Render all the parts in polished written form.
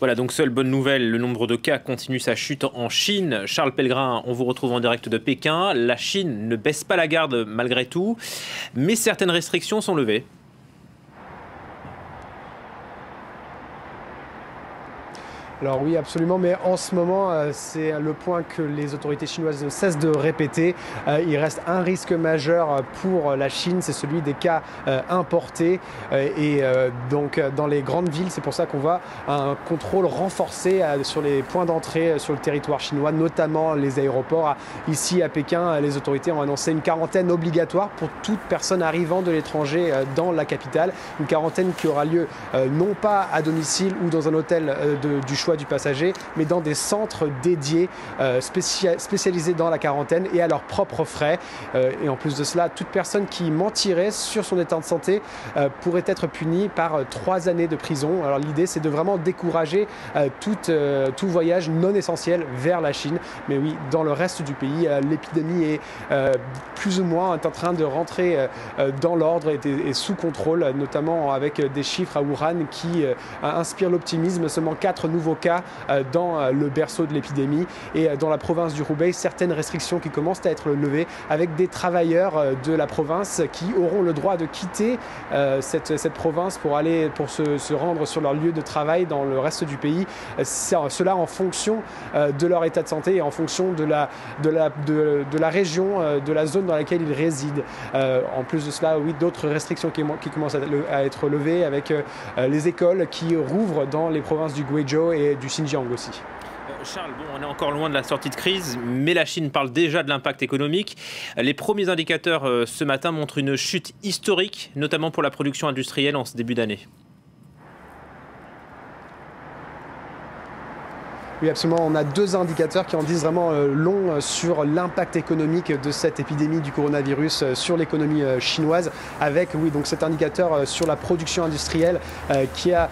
Voilà, donc seule bonne nouvelle, le nombre de cas continue sa chute en Chine. Charles Pellegrin, on vous retrouve en direct de Pékin. La Chine ne baisse pas la garde malgré tout, mais certaines restrictions sont levées. Alors oui, absolument, mais en ce moment, c'est le point que les autorités chinoises ne cessent de répéter. Il reste un risque majeur pour la Chine, c'est celui des cas importés. Donc dans les grandes villes, c'est pour ça qu'on voit un contrôle renforcé sur les points d'entrée sur le territoire chinois, notamment les aéroports. Ici à Pékin, les autorités ont annoncé une quarantaine obligatoire pour toute personne arrivant de l'étranger dans la capitale. Une quarantaine qui aura lieu non pas à domicile ou dans un hôtel du choix du passager, mais dans des centres dédiés, spécialisés dans la quarantaine et à leurs propres frais. Et en plus de cela, toute personne qui mentirait sur son état de santé pourrait être punie par 3 années de prison. Alors l'idée, c'est de vraiment décourager tout voyage non essentiel vers la Chine. Mais oui, dans le reste du pays, l'épidémie est plus ou moins en train de rentrer dans l'ordre et sous contrôle, notamment avec des chiffres à Wuhan qui inspirent l'optimisme. Seulement 4 nouveaux cas dans le berceau de l'épidémie, et dans la province du Hubei, certaines restrictions qui commencent à être levées avec des travailleurs de la province qui auront le droit de quitter cette province pour se rendre sur leur lieu de travail dans le reste du pays. Cela en fonction de leur état de santé et en fonction de la région, de la zone dans laquelle ils résident. En plus de cela, oui, d'autres restrictions qui commencent à être levées avec les écoles qui rouvrent dans les provinces du Guizhou et du Xinjiang aussi. Charles, bon, on est encore loin de la sortie de crise, mais la Chine parle déjà de l'impact économique. Les premiers indicateurs ce matin montrent une chute historique, notamment pour la production industrielle en ce début d'année. Oui, absolument. On a 2 indicateurs qui en disent vraiment long sur l'impact économique de cette épidémie du coronavirus sur l'économie chinoise, avec oui, donc cet indicateur sur la production industrielle qui a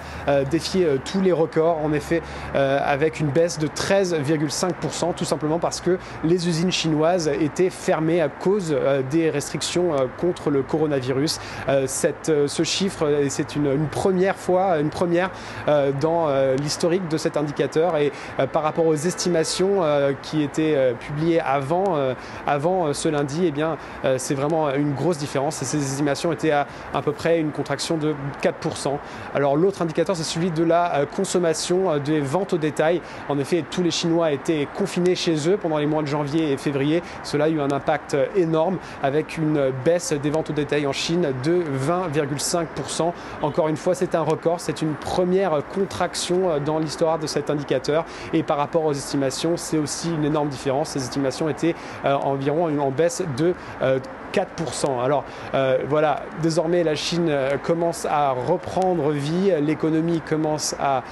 défié tous les records, en effet, avec une baisse de 13,5%, tout simplement parce que les usines chinoises étaient fermées à cause des restrictions contre le coronavirus. Ce chiffre, c'est une première dans l'historique de cet indicateur, et par rapport aux estimations qui étaient publiées avant ce lundi, eh bien, c'est vraiment une grosse différence. Et ces estimations étaient à peu près une contraction de 4%. Alors l'autre indicateur, c'est celui de la consommation, des ventes au détail. En effet, tous les Chinois étaient confinés chez eux pendant les mois de janvier et février. Cela a eu un impact énorme, avec une baisse des ventes au détail en Chine de 20,5%. Encore une fois, c'est un record. C'est une première contraction dans l'histoire de cet indicateur. Et par rapport aux estimations, c'est aussi une énorme différence. Ces estimations étaient environ en baisse de 4%. Alors voilà, désormais la Chine commence à reprendre vie, l'économie commence à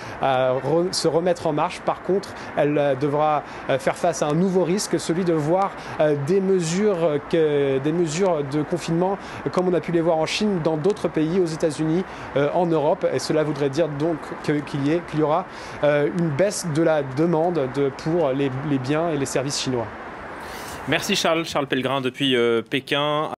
se remettre en marche. Par contre, elle devra faire face à un nouveau risque, celui de voir des mesures de confinement, comme on a pu les voir en Chine, dans d'autres pays, aux États-Unis, en Europe. Et cela voudrait dire donc qu'il y aura une baisse de la demande pour les biens et les services chinois. Merci Charles Pellegrin depuis Pékin.